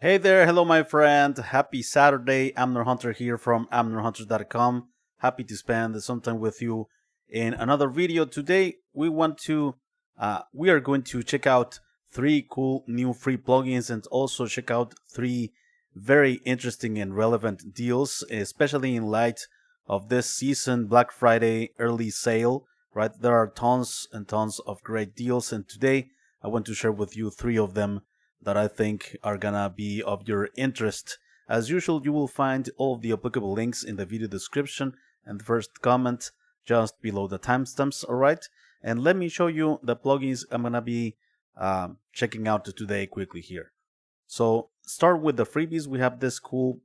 Hey there, hello my friend. Happy Saturday. Amner Hunter here from amnerhunter.com. Happy to spend some time with you in another video. Today we are going to check out three cool new free plugins and also check out three very interesting and relevant deals, especially in light of this season Black Friday early sale, right? There are tons and tons of great deals, and today I want to share with you three of them that I think are gonna be of your interest. As usual, you will find all of the applicable links in the video description and the first comment just below the timestamps, alright? And let me show you the plugins I'm gonna be checking out today quickly here. So start with the freebies. We have this cool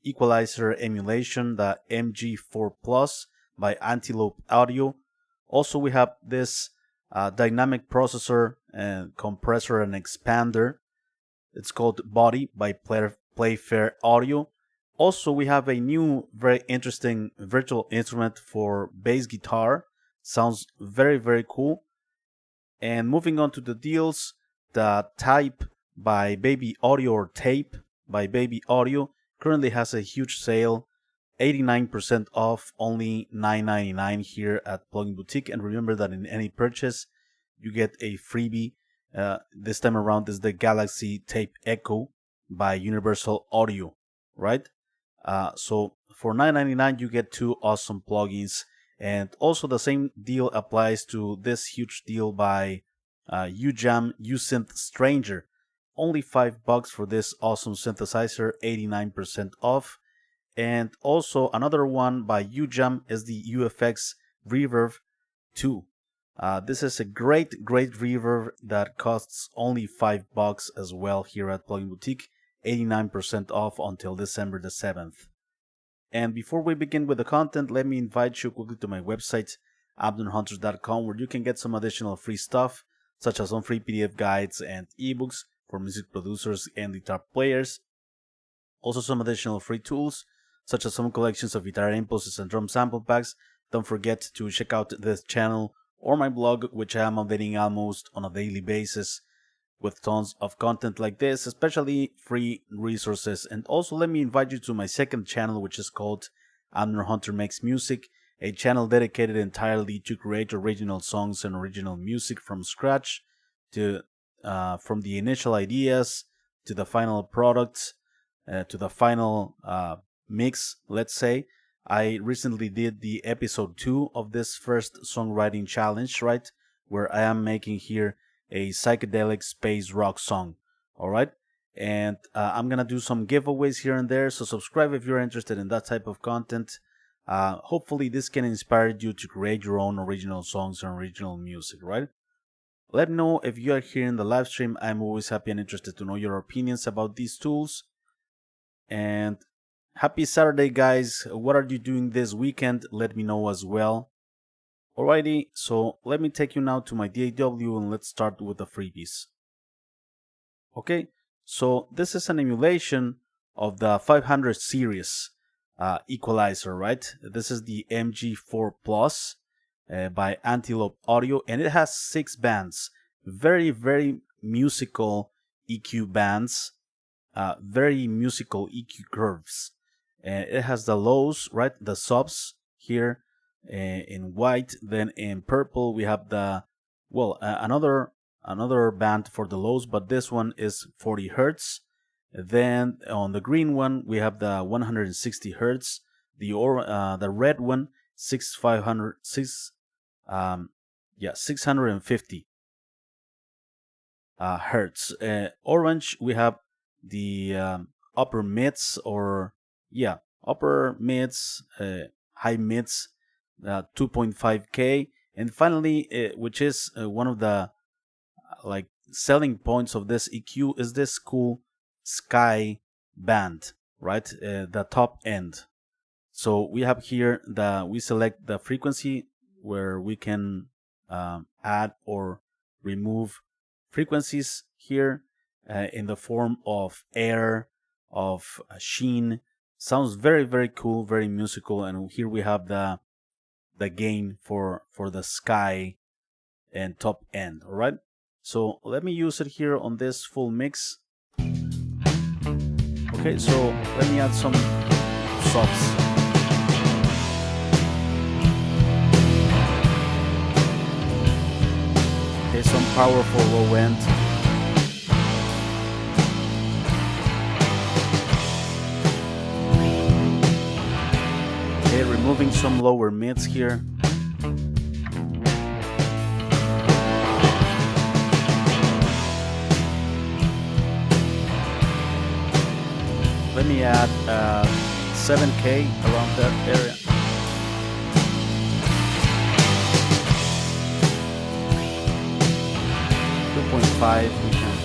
equalizer emulation, the Mg4 Plus by Antelope Audio. Also we have this dynamic processor and compressor and expander. It's called Body by Playfair Audio. Also, we have a new, very interesting virtual instrument for bass guitar. Sounds very, very cool. And moving on to the deals, the Taip by Baby Audio or Tape by Baby Audio currently has a huge sale, 89% off, only $9.99 here at Plugin Boutique. And remember that in any purchase, you get a freebie. This time around is the Galaxy Tape Echo by Universal Audio, right? So for $9.99 you get two awesome plugins, and also the same deal applies to this huge deal by Ujam USYNTH Stranger. Only $5 for this awesome synthesizer, 89% off. And also another one by Ujam is the UFX Reverb 2. This is a great reverb that costs only $5 as well here at Plugin Boutique, 89% off until December the 7th. And before we begin with the content, let me invite you quickly to my website, abnerhunters.com, where you can get some additional free stuff, such as some free PDF guides and ebooks for music producers and guitar players. Also some additional free tools, such as some collections of guitar impulses and drum sample packs. Don't forget to check out this channel or my blog, which I am updating almost on a daily basis with tons of content like this, especially free resources. And also let me invite you to my second channel, which is called Amner Hunter Makes Music, a channel dedicated entirely to create original songs and original music from scratch, to from the initial ideas to the final product, to the final mix, let's say. I recently did the episode 2 of this first songwriting challenge, right? Where I am making here a psychedelic space rock song, alright? And I'm gonna do some giveaways here and there, so subscribe if you're interested in that type of content. Hopefully this can inspire you to create your own original songs and original music, right? Let me know if you are here in the live stream. I'm always happy and interested to know your opinions about these tools. And happy Saturday, guys. What are you doing this weekend? Let me know as well. Alrighty, so let me take you now to my DAW and let's start with the freebies. Okay, so this is an emulation of the 500 series equalizer, right? This is the Mg4 Plus by Antelope Audio, and it has 6 bands. Very musical EQ bands, very musical EQ curves. It has the lows, right? The subs here in white. Then in purple we have the another band for the lows, but this one is 40 hertz. Then on the green one we have the 160 hertz. The red one 650 hertz. Orange we have the upper mids, or upper mids, high mids, 2.5K, and finally, which is one of the selling points of this EQ, is this cool sky band, right? The top end. So we have here we select the frequency where we can add or remove frequencies here in the form of air, of sheen. Sounds very cool, very musical. And here we have the gain for the sky and top end. All right, so let me use it here on this full mix. Okay, so let me add some subs. Okay, some powerful low end. Okay, removing some lower mids here. Let me add 7K around that area. .5 we can.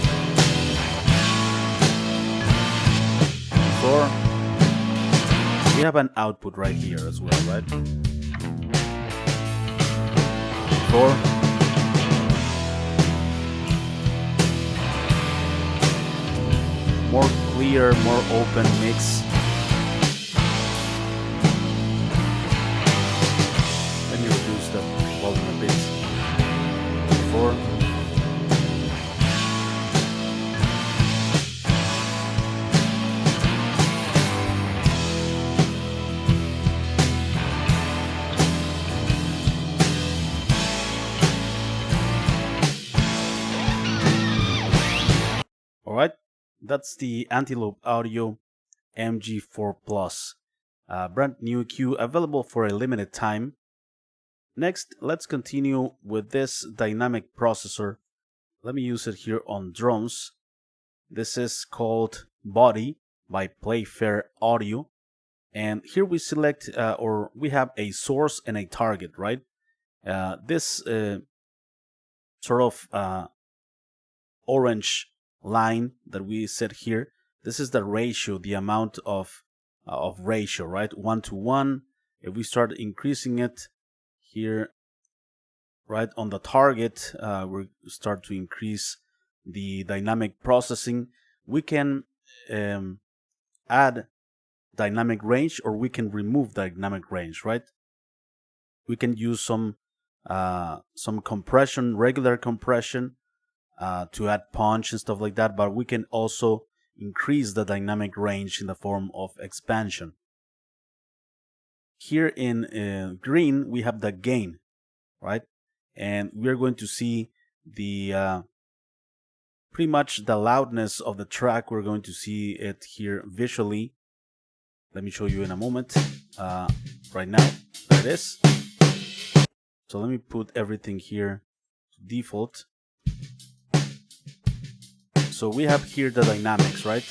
4. We have an output right here as well, right? 4. More clear, more open mix. Let me reduce the volume a bit. 4. Alright, that's the Antelope Audio Mg4 Plus. Brand new EQ available for a limited time. Next, let's continue with this dynamic processor. Let me use it here on drums. This is called Body by Playfair Audio. And here we select, or we have a source and a target, right? This sort of orange line that we set here, this is the ratio, the amount of ratio, right? 1:1. If we start increasing it here, right on the target, we start to increase the dynamic processing. We can add dynamic range, or we can remove dynamic range, right? We can use some compression, regular compression, to add punch and stuff like that, but we can also increase the dynamic range in the form of expansion. Here in green we have the gain, right? And we're going to see the pretty much the loudness of the track. We're going to see it here visually. Let me show you in a moment. Right now, there it is. So let me put everything here to default. So we have here the dynamics, right?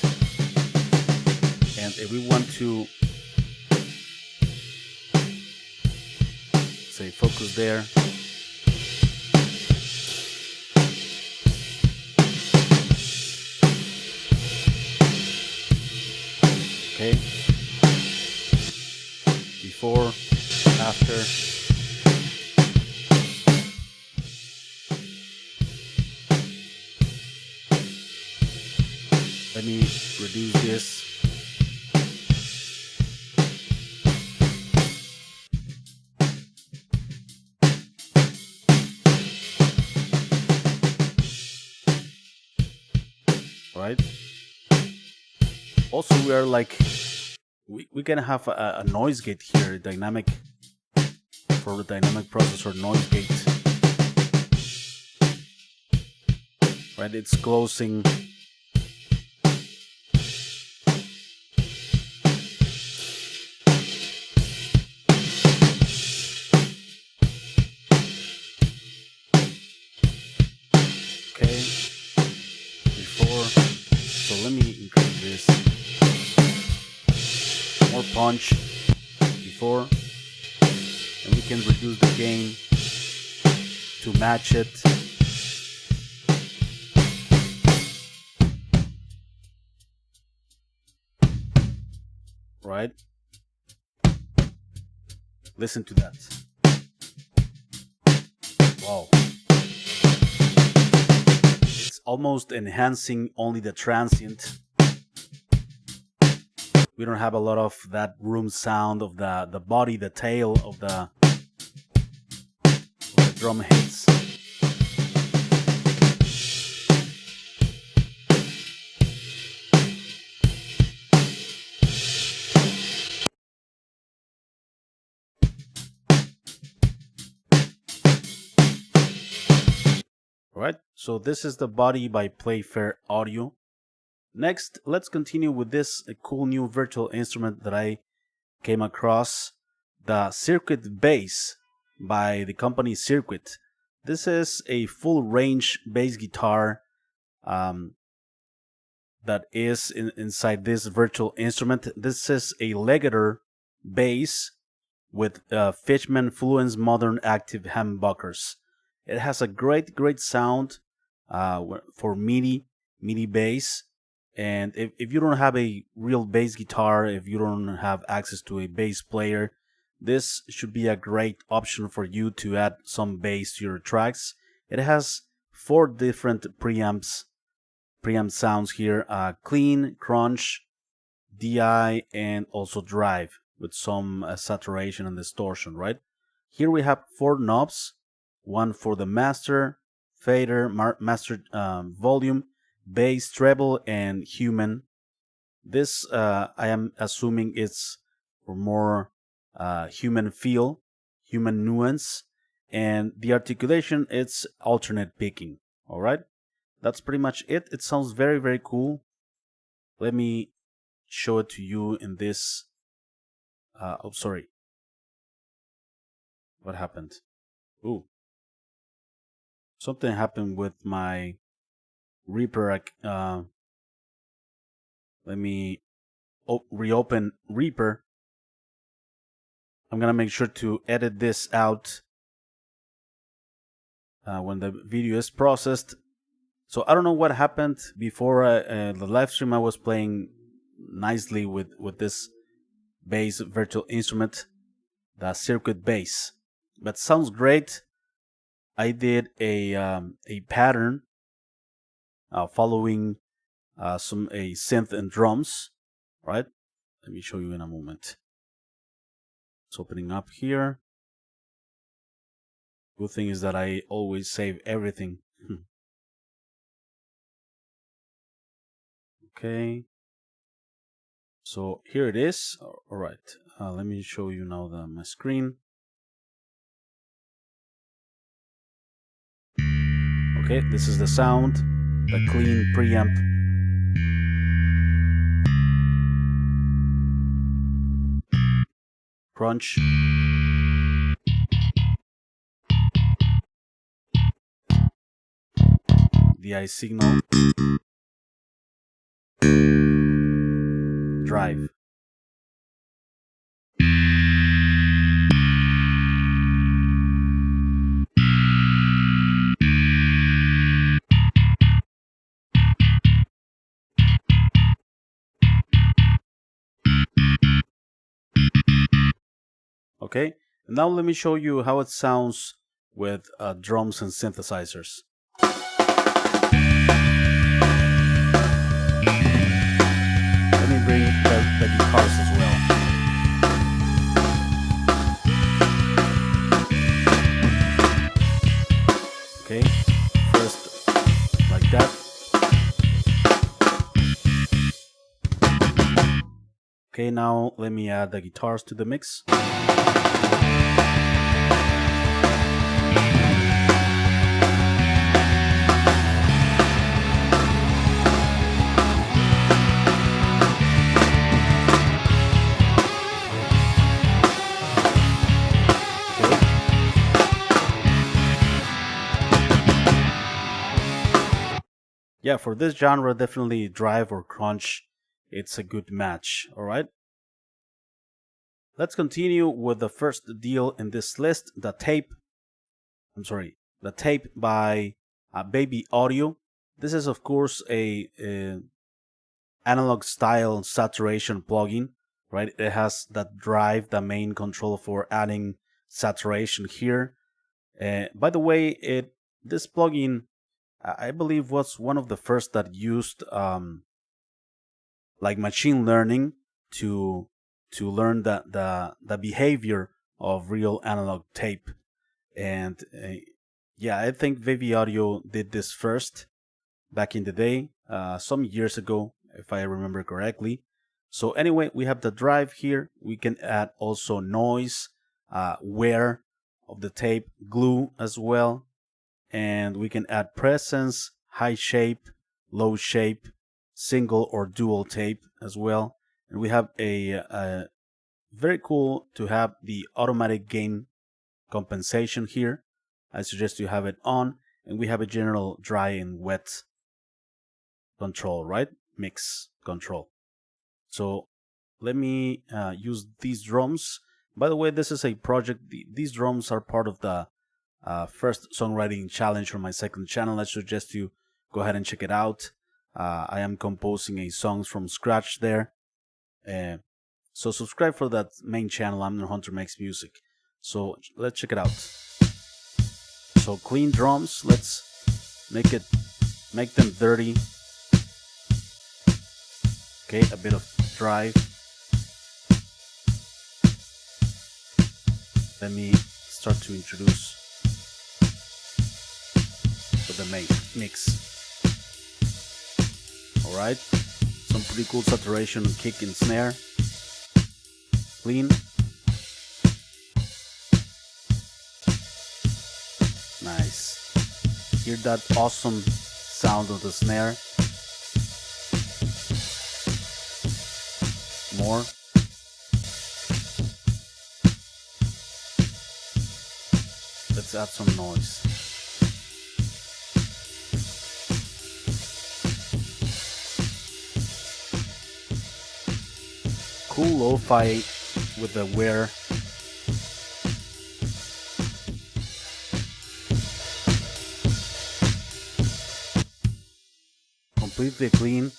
And if we want to say focus there, okay, before, after. Let me reduce this. Right. Also, we are like, we can have a noise gate here, dynamic, for the dynamic processor noise gate. Right, it's closing. Okay, before, so let me increase this. More punch before, and we can reduce the gain to match it. Right? Listen to that. Wow. Almost enhancing only the transient. We don't have a lot of that room sound of the body, the tail of the drum hits. So this is the body by Playfair Audio. Next, let's continue with this cool new virtual instrument that I came across, the Circvit bass by the company Circvit. This is a full range bass guitar that is inside this virtual instrument. This is a legator bass with Fishman Fluence Modern Active humbuckers. It has a great sound for MIDI bass. And if you don't have a real bass guitar, if you don't have access to a bass player, this should be a great option for you to add some bass to your tracks. It has 4 different preamp sounds here: clean, crunch, DI, and also drive with some saturation and distortion, right? Here we have 4 knobs, one for the master, fader, master volume, bass, treble, and human. This I am assuming it's for more human feel, human nuance, and the articulation, it's alternate picking. All right, that's pretty much it. It sounds very cool. Let me show it to you in this. Oh, sorry. What happened? Ooh, something happened with my Reaper. Let me reopen Reaper. I'm gonna make sure to edit this out when the video is processed. So I don't know what happened before the live stream. I was playing nicely with this bass virtual instrument, the Circvit bass, but sounds great. I did a pattern following a synth and drums, right? Let me show you in a moment. It's opening up here. Good thing is that I always save everything. Okay. So here it is. All right. Let me show you now my screen. Okay, this is the sound, the clean preamp. Crunch. DI signal. Drive. Okay, and now let me show you how it sounds with drums and synthesizers. Let me bring the guitars as well. Okay, first like that. Okay, now let me add the guitars to the mix. Yeah, for this genre, definitely drive or crunch, it's a good match, all right? Let's continue with the first deal in this list, the Taip by Baby Audio. This is, of course, a analog style saturation plugin, right? It has that drive, the main control for adding saturation here. By the way, this plugin, I believe, was one of the first that used like machine learning to learn the behavior of real analog tape. And yeah, I think Baby Audio did this first back in the day, some years ago, if I remember correctly. So anyway, we have the drive here. We can add also noise, wear of the tape, glue as well. and we can add presence, high shape, low shape, single or dual tape as well. And we have a very cool to have the automatic gain compensation here. I suggest you have it on, and we have a general dry and wet control, right? Mix control. So let me use these drums. By the way, this is a project. These drums are part of the first songwriting challenge from my second channel. I suggest you go ahead and check it out. I am composing a songs from scratch there. So subscribe for that main channel, Amner Hunter Makes Music. So let's check it out. So clean drums, let's make them dirty. Okay, a bit of drive. Let me start to introduce the mix. Alright, some pretty cool saturation, kick and snare. Clean. Nice. Hear that awesome sound of the snare. More. Let's add some noise. Cool lo-fi with the wear. Completely clean.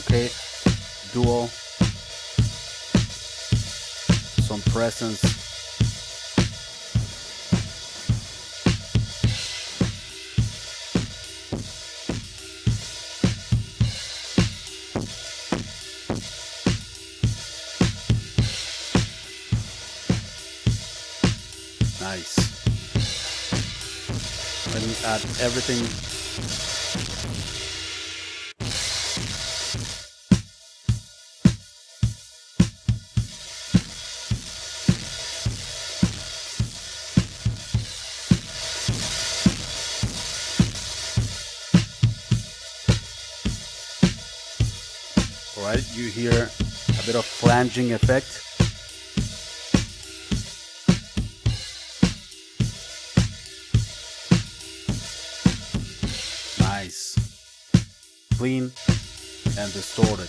Okay, dual. Some presence. Nice. Let me add everything. Alright, you hear a bit of flanging effect. Nice. Clean and distorted.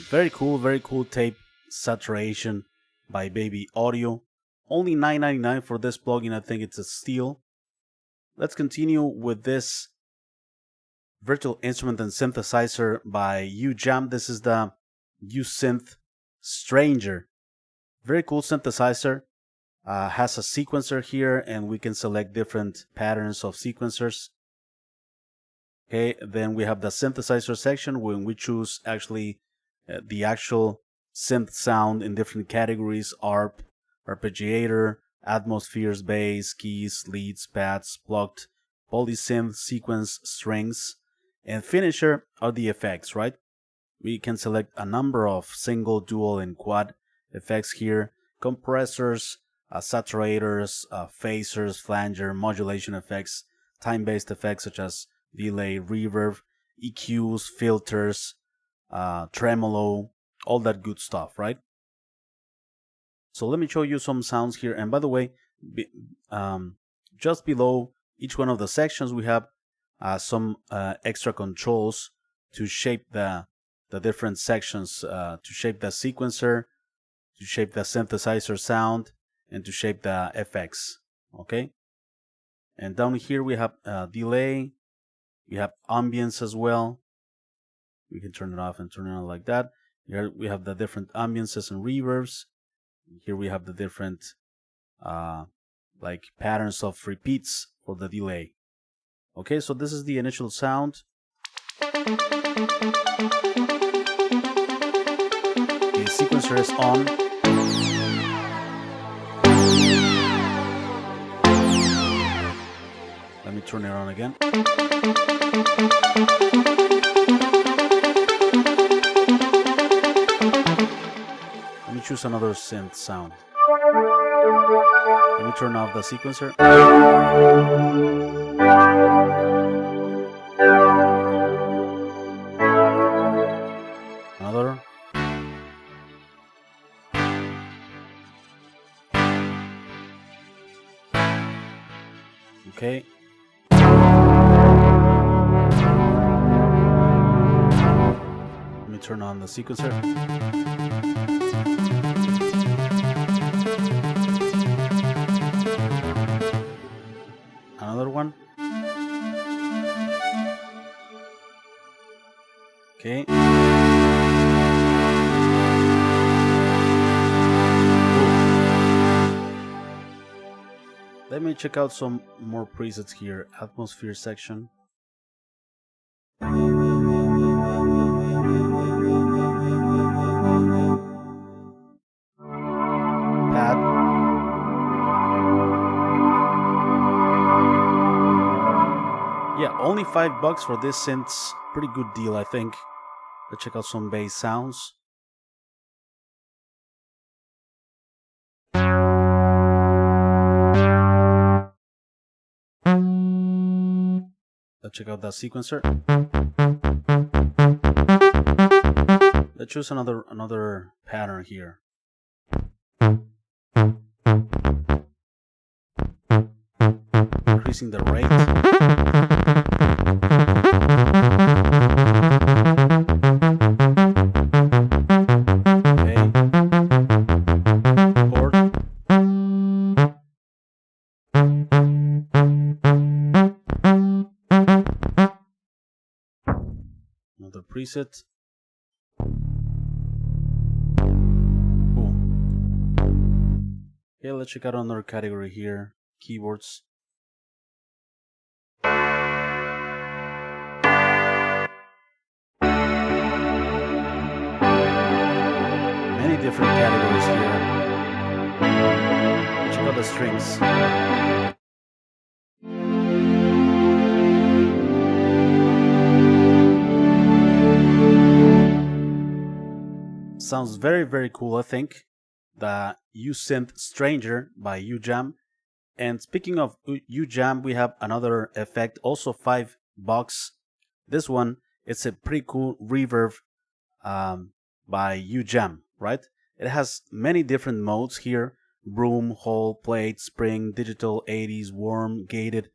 Very cool tape saturation by Baby Audio. Only $9.99 for this plugin. I think it's a steal. Let's continue with this virtual instrument and synthesizer by Ujam. This is the USYNTH Stranger. Very cool synthesizer. Has a sequencer here, and we can select different patterns of sequencers. Okay, then we have the synthesizer section when we choose actually the actual synth sound in different categories: ARP, arpeggiator, atmospheres, bass, keys, leads, pads, plucked, polysynth, sequence, strings, and finisher are the effects, right? We can select a number of single, dual, and quad effects here: compressors, saturators, phasers, flanger, modulation effects, time-based effects such as delay, reverb, EQs, filters, tremolo, all that good stuff, right? So let me show you some sounds here. And by the way, just below each one of the sections, we have some extra controls to shape the different sections, to shape the sequencer, to shape the synthesizer sound, and to shape the effects. Okay. And down here we have delay. We have ambience as well. We can turn it off and turn it on like that. Here we have the different ambiances and reverbs. Here we have the different like patterns of repeats for the delay. Okay, so this is the initial sound. The sequencer is on. Let me turn it on again. me choose another synth sound. Let me turn off the sequencer. Another. Okay. Let me turn on the sequencer. Another one. Okay. Let me check out some more presets here. Atmosphere section. Pad. Yeah, only $5 for this synth's pretty good deal, I think. Let's check out some bass sounds. Let's check out that sequencer. Let's choose another pattern here. Increasing the rate. Another preset. Cool. Okay, let's check out another category here. Keyboards. Many different categories here. Let's check out the strings. Sounds very, very cool, I think. The USYNTH Stranger by Ujam. And speaking of Ujam, we have another effect, also $5. This one, it's a pretty cool reverb by Ujam, right? It has many different modes here. Room, hall, plate, spring, digital, 80s, warm, gated,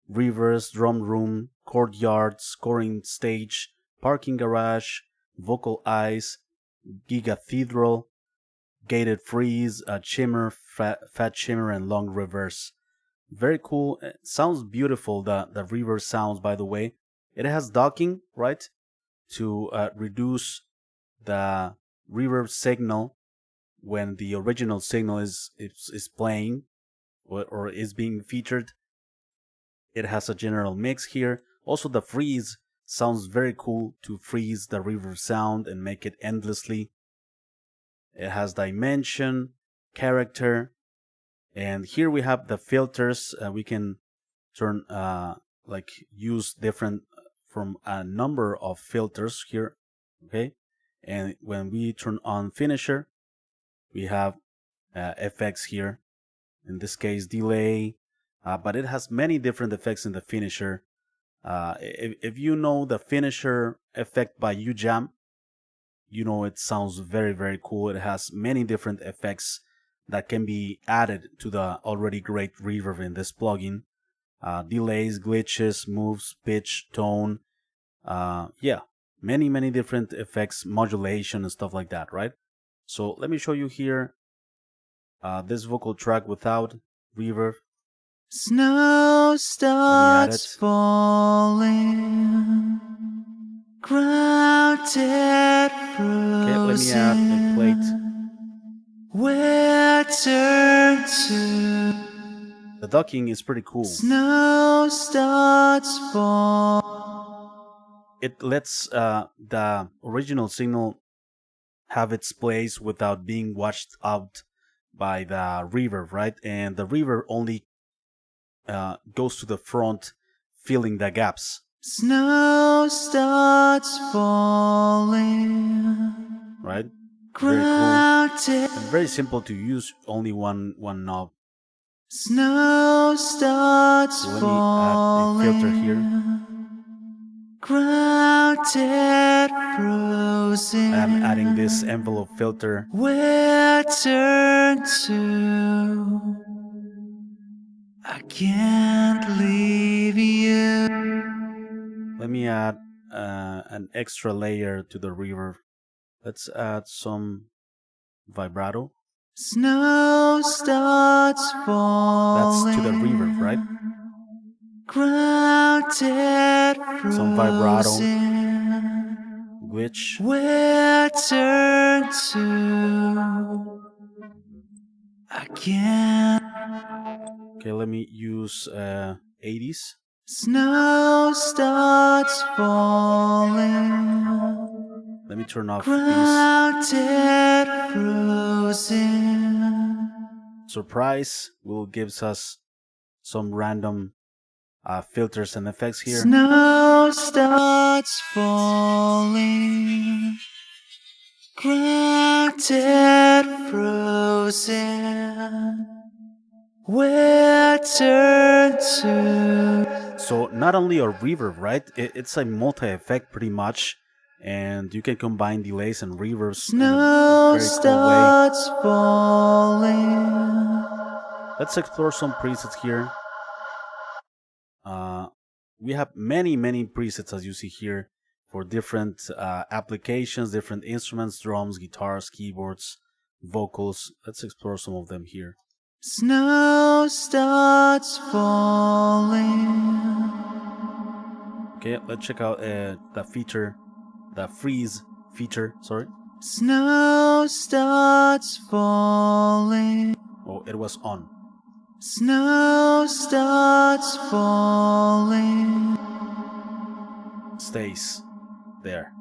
reverse, drum room, courtyard, scoring stage, parking garage, vocal eyes, gigacathedral, gated freeze, shimmer, fat shimmer, and long reverse. Very cool. It sounds beautiful, the reverb sounds, by the way. It has docking, right, to reduce the reverb signal when the original signal is playing or is being featured. It has a general mix here. Also, the freeze sounds very cool, to freeze the reverb sound and make it endlessly. It has dimension, character, and here we have the filters. We can turn use different from a number of filters here. Okay, and when we turn on finisher, we have effects here. In this case, delay, but it has many different effects in the finisher. If you know the finisher effect by Ujam, you know it sounds very, very cool. It has many different effects that can be added to the already great reverb in this plugin. Delays, glitches, moves, pitch, tone. Yeah, many different effects, modulation and stuff like that, right? So let me show you here this vocal track without reverb. Snow starts falling, grounded frozen. Okay, let me add a plate. Where turn to? The ducking is pretty cool. Snow starts falling. It lets the original signal have its place without being washed out by the reverb, right? And the reverb only goes to the front, filling the gaps. Snow starts falling. Right? Very cool. grounded. And very simple to use, only one knob. Snow starts So let me add a filter here. Grounded, frozen. I'm adding this envelope filter. Where turn to? I can't leave you. Let me add an extra layer to the reverb. Let's add some vibrato. Snow starts falling. That's to the reverb, right? Grounded, frozen. Some vibrato, glitch. Where turn to? I can't. Okay, let me use 80s. Snow starts falling. Let me turn off Grounded, frozen. these. Surprise will gives us some random filters and effects here. Snow starts falling. Grounded, frozen. Where turn to? So not only a reverb, right? It's a multi-effect pretty much, and you can combine delays and reverbs in a Snow very cool way. starts falling. Let's explore some presets here. We have many presets, as you see here, for different applications, different instruments, drums, guitars, keyboards, vocals. Let's explore some of them here. Snow starts falling. Okay, let's check out the freeze feature, sorry. Snow starts falling. Oh, it was on. Snow starts falling. Stays there.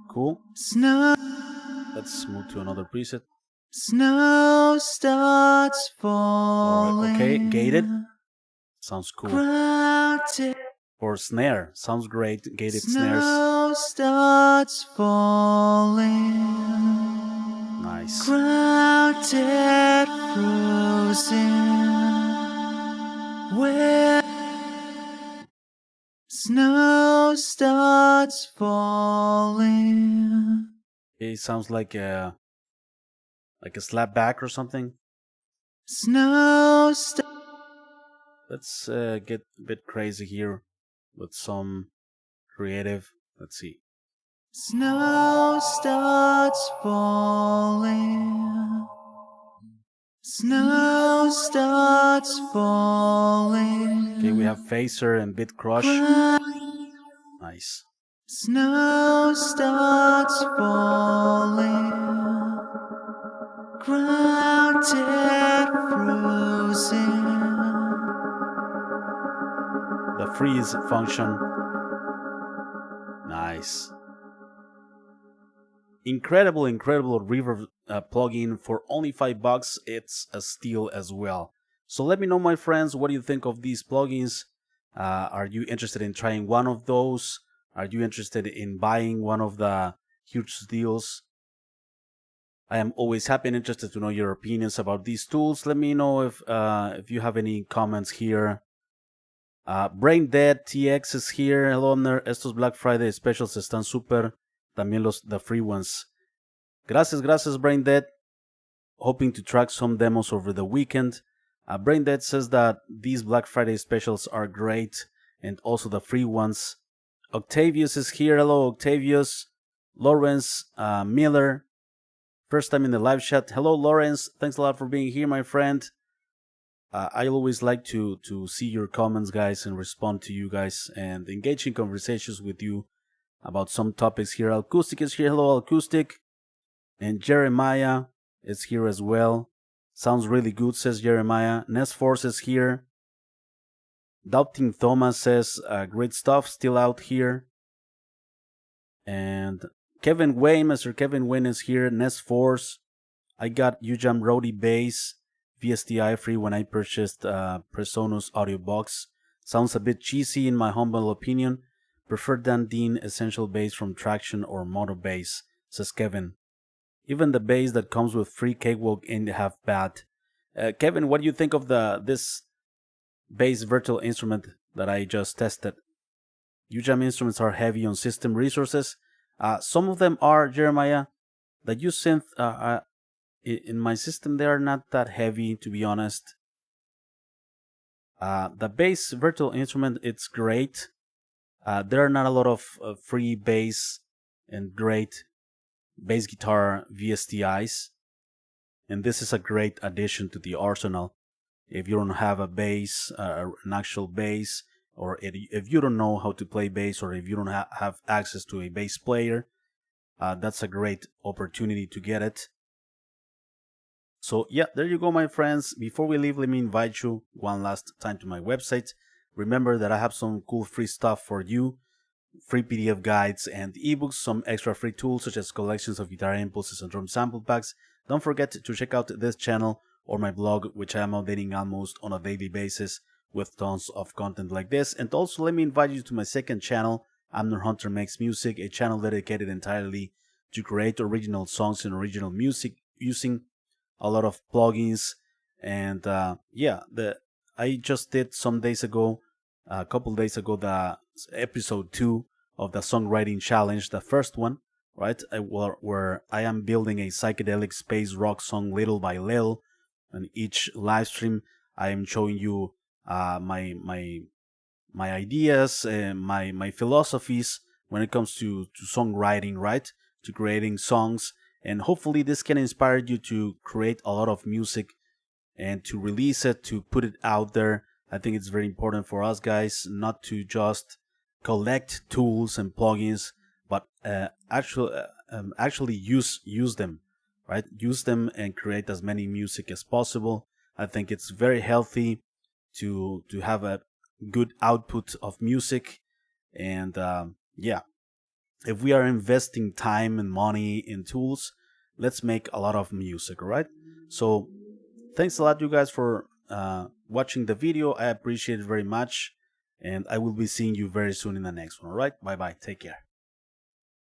Cool. Snow. Let's move to another preset. Snow starts Alright, falling. okay, gated. Sounds cool. Grounded. Or snare. Sounds great. Gated Snow snares. starts falling. Nice. Grounded, frozen. Where snow starts falling. It sounds like a slapback or something. Snow Let's get a bit crazy here with some creative. Let's see. Snow starts falling. Snow starts falling. Okay, we have phaser and bit crush. Nice. Snow starts falling. Grounded, frozen. The freeze function. Nice. Incredible reverb plugin for only $5. It's a steal as well. So let me know, my friends, what do you think of these plugins? Are you interested in trying one of those? Are you interested in buying one of the huge deals? I am always happy and interested to know your opinions about these tools. Let me know if you have any comments here. Brain Dead TX is here. Hello, Amner. Estos Black Friday specials están super. También the free ones. Gracias, Brain Dead. Hoping to track some demos over the weekend. Brain Dead says that these Black Friday specials are great, and also the free ones. Octavius is here. Hello, Octavius. Lawrence Miller. First time in the live chat. Hello, Lawrence. Thanks a lot for being here, my friend. I always like to see your comments, guys, and respond to you guys and engage in conversations with you about some topics here. Acoustic is here. Hello, Acoustic. And Jeremiah is here as well. Sounds really good, says Jeremiah. Nest Force is here. Doubting Thomas says, great stuff, still out here. And Kevin Wayne, Mr. Kevin Wayne is here. Nest Force. I got Ujam Rody Bass VSTi free when I purchased Presonus Audio Box. Sounds a bit cheesy in my humble opinion. Prefer Dan Dean Essential Bass from Traction or Moto Bass, says Kevin. Even the bass that comes with free Cakewalk ain't half bad. Kevin, what do you think of this bass virtual instrument that I just tested? Ujam instruments are heavy on system resources. Some of them are, Jeremiah. The USYNTH, in my system, they are not that heavy, to be honest. The bass virtual instrument, it's great. There are not a lot of free bass and great bass guitar VSTs, and this is a great addition to the arsenal. If you don't have a bass, an actual bass, or if you don't know how to play bass, or if you don't have access to a bass player, that's a great opportunity to get it. So yeah, there you go, my friends. Before we leave, let me invite you one last time to my website. Remember that I have some cool free stuff for you. Free PDF guides and ebooks, some extra free tools such as collections of guitar impulses and drum sample packs. Don't forget to check out this channel or my blog, which I am updating almost on a daily basis with tons of content like this. And also let me invite you to my second channel, Amner Hunter Makes Music, a channel dedicated entirely to create original songs and original music using a lot of plugins. And I just did some days ago, a couple days ago, the episode 2 of the songwriting challenge, the first one, right? Where I am building a psychedelic space rock song little by little. And each live stream, I am showing you my ideas and my philosophies when it comes to songwriting, right? To creating songs. And hopefully this can inspire you to create a lot of music and to release it, to put it out there. I think it's very important for us guys not to just collect tools and plugins, but actually use them, right? Use them and create as many music as possible. I think it's very healthy to have a good output of music. And if we are investing time and money in tools, let's make a lot of music, all right? So thanks a lot, you guys, for watching the video. I appreciate it very much, and I will be seeing you very soon in the next one. All right, bye bye, take care.